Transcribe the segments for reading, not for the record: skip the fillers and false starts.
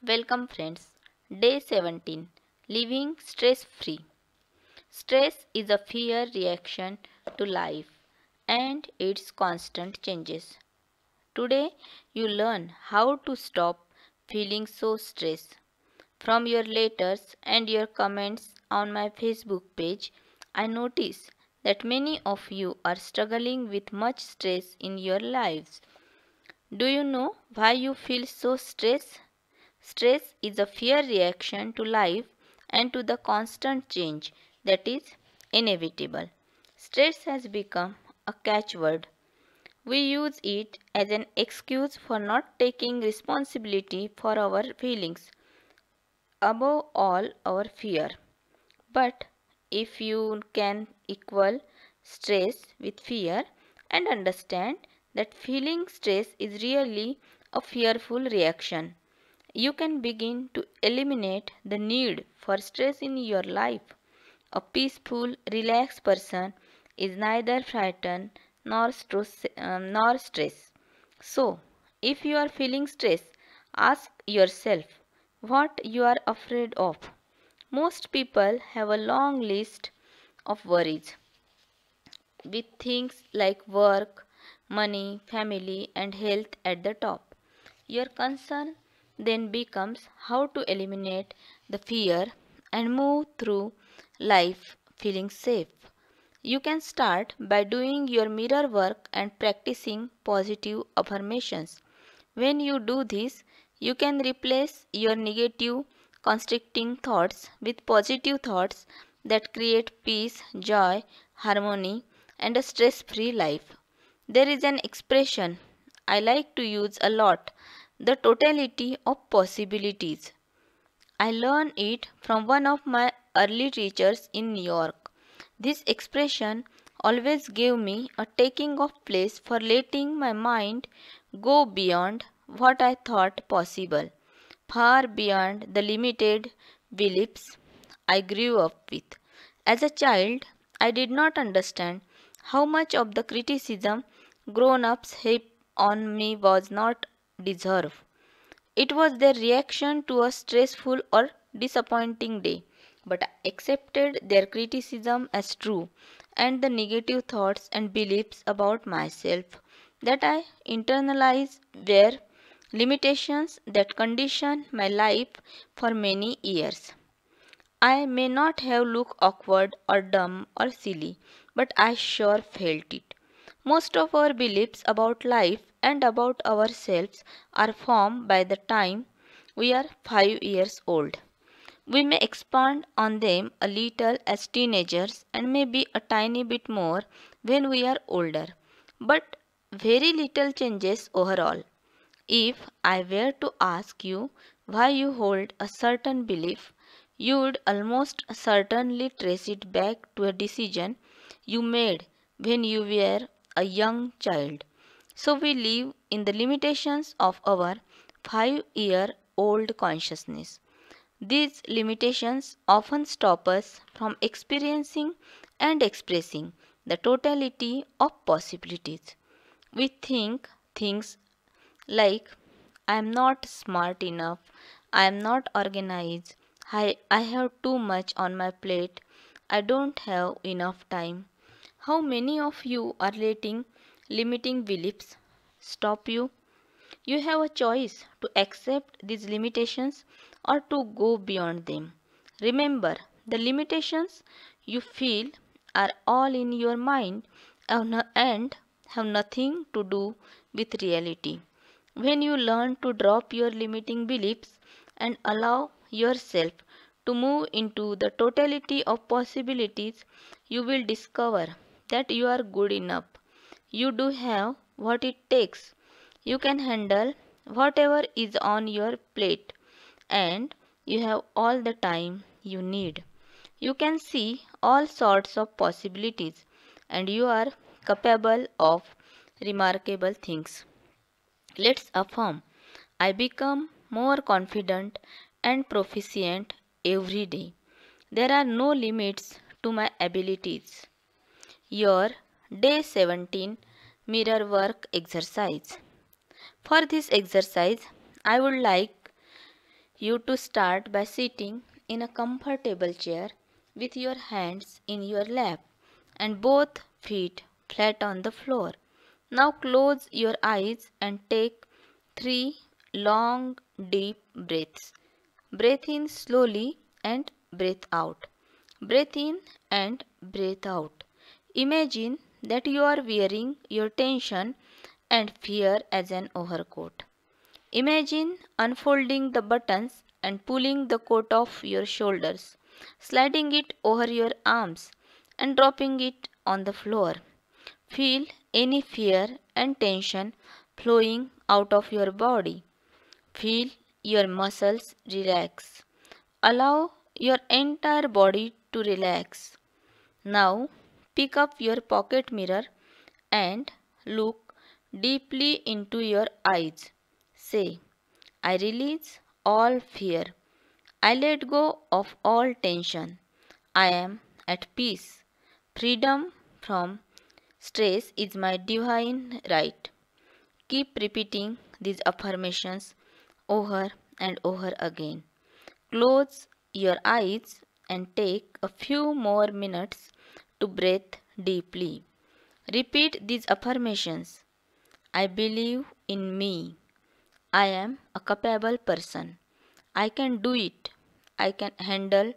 Welcome, friends. Day 17. Living stress free. Stress is a fear reaction to life and its constant changes. Today, you learn how to stop feeling so stressed. From your letters and your comments on my Facebook page, I notice that many of you are struggling with much stress in your lives. Do you know why you feel so stressed? Stress is a fear reaction to life and to the constant change that is inevitable. Stress has become a catchword. We use it as an excuse for not taking responsibility for our feelings, above all, our fear. But if you can equal stress with fear and understand that feeling stress is really a fearful reaction, you can begin to eliminate the need for stress in your life. A peaceful, relaxed person is neither frightened nor stressed. So, if you are feeling stress, ask yourself what you are afraid of. Most people have a long list of worries with things like work, money, family, and health at the top. Your concern then becomes how to eliminate the fear and move through life feeling safe. You can start by doing your mirror work and practicing positive affirmations. When you do this, you can replace your negative, constricting thoughts with positive thoughts that create peace, joy, harmony, and a stress free life. There is an expression I like to use a lot, the totality of possibilities. I learned it from one of my early teachers in New York. This expression always gave me a taking of place for letting my mind go beyond what I thought possible, far beyond the limited beliefs I grew up with. As a child, I did not understand how much of the criticism grown ups heaped on me was not deserved. It was their reaction to a stressful or disappointing day, but I accepted their criticism as true and the negative thoughts and beliefs about myself that I internalized were limitations that conditioned my life for many years. I may not have looked awkward or dumb or silly, but I sure felt it. Most of our beliefs about life and about ourselves are formed by the time we are 5 years old. We may expand on them a little as teenagers and maybe a tiny bit more when we are older, but very little changes overall. If I were to ask you why you hold a certain belief, you would almost certainly trace it back to a decision you made when you were a young child. So we live in the limitations of our 5-year-old consciousness. These limitations often stop us from experiencing and expressing the totality of possibilities. We think things like, I am not smart enough, I am not organized, I have too much on my plate, I don't have enough time. How many of you are letting limiting beliefs stop you? You have a choice to accept these limitations or to go beyond them. Remember, the limitations you feel are all in your mind and have nothing to do with reality. When you learn to drop your limiting beliefs and allow yourself to move into the totality of possibilities, you will discover that you are good enough. You do have what it takes. You can handle whatever is on your plate, and you have all the time you need. You can see all sorts of possibilities, and you are capable of remarkable things. Let's affirm I become more confident and proficient every day. There are no limits to my abilities. Your day 17 mirror work exercise. For this exercise, I would like you to start by sitting in a comfortable chair with your hands in your lap and both feet flat on the floor. Now close your eyes and take 3 long deep breaths. Breathe in slowly and breathe out. Breathe in and breathe out. Imagine that you are wearing your tension and fear as an overcoat. Imagine unfolding the buttons and pulling the coat off your shoulders, sliding it over your arms and dropping it on the floor. Feel any fear and tension flowing out of your body. Feel your muscles relax. Allow your entire body to relax. Now pick up your pocket mirror and look deeply into your eyes. Say, I release all fear. I let go of all tension. I am at peace. Freedom from stress is my divine right. Keep repeating these affirmations over and over again. Close your eyes and take a few more minutes to breathe deeply. Repeat these affirmations. I believe in me. I am a capable person. I can do it. I can handle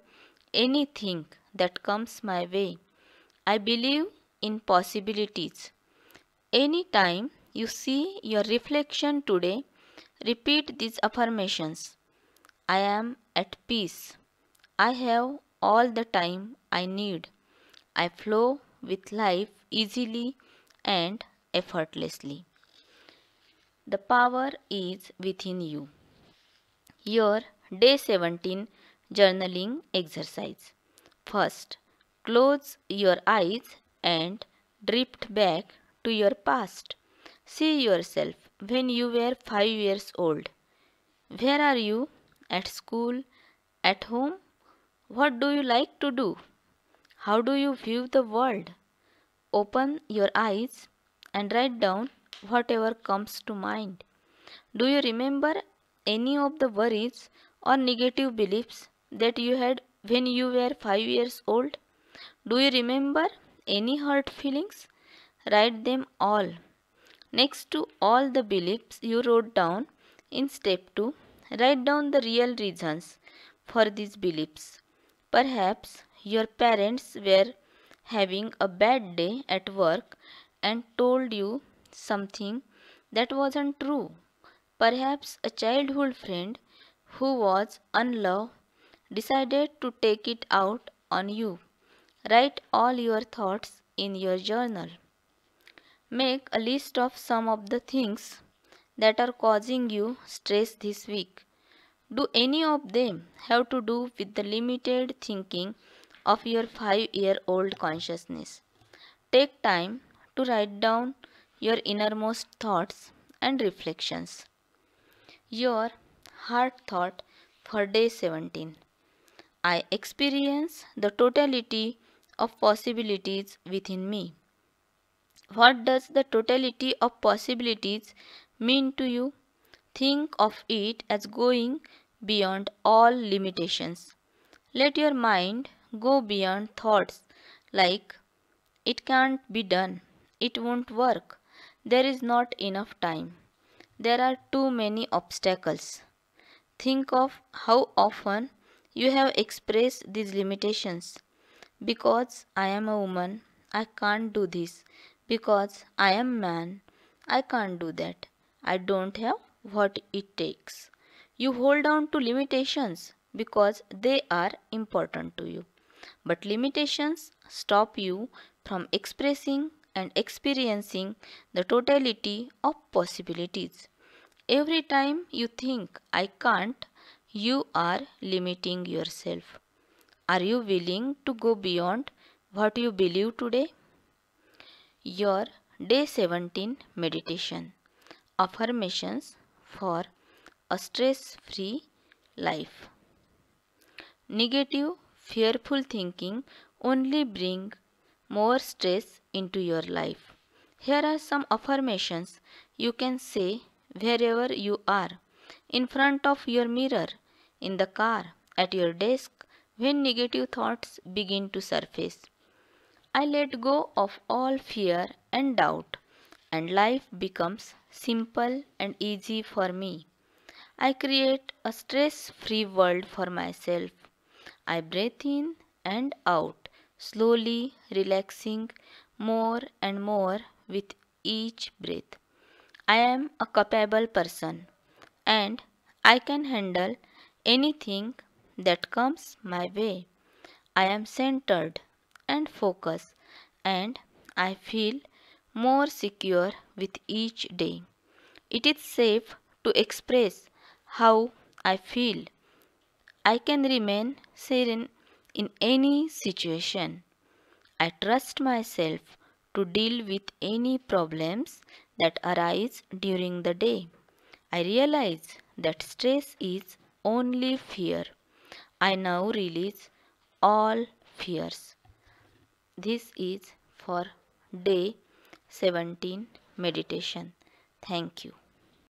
anything that comes my way. I believe in possibilities. Anytime you see your reflection today, repeat these affirmations. I am at peace. I have all the time I need. I flow with life easily and effortlessly. The power is within you. Your day 17 journaling exercise. First, close your eyes and drift back to your past. See yourself when you were 5 years old. Where are you? At school? At home? What do you like to do? How do you view the world? Open your eyes and write down whatever comes to mind. Do you remember any of the worries or negative beliefs that you had when you were 5 years old? Do you remember any hurt feelings? Write them all. Next to all the beliefs you wrote down in step 2, write down the real reasons for these beliefs. Perhaps your parents were having a bad day at work and told you something that wasn't true. Perhaps a childhood friend who was unloved decided to take it out on you. Write all your thoughts in your journal. Make a list of some of the things that are causing you stress this week. Do any of them have to do with the limited thinking of your 5-year-old consciousness? Take time to write down your innermost thoughts and reflections. Your heart thought for day 17. I experience the totality of possibilities within me. What does the totality of possibilities mean to you? Think of it as going beyond all limitations. Let your mind go beyond thoughts like it can't be done, it won't work, there is not enough time, there are too many obstacles. Think of how often you have expressed these limitations. Because I am a woman, I can't do this. Because I am man, I can't do that. I don't have what it takes. You hold on to limitations because they are important to you. But limitations stop you from expressing and experiencing the totality of possibilities. Every time you think I can't, you are limiting yourself. Are you willing to go beyond what you believe today? Your day 17 meditation affirmations for a stress free life. Negative, fearful thinking only bring more stress into your life. Here are some affirmations you can say wherever you are. In front of your mirror, in the car, at your desk, when negative thoughts begin to surface. I let go of all fear and doubt, and life becomes simple and easy for me. I create a stress free world for myself. I breathe in and out, slowly relaxing more and more with each breath. I am a capable person and I can handle anything that comes my way. I am centered and focused, and I feel more secure with each day. It is safe to express how I feel. I can remain serene in any situation. I trust myself to deal with any problems that arise during the day. I realize that stress is only fear. I now release all fears. This is for day 17 meditation. Thank you.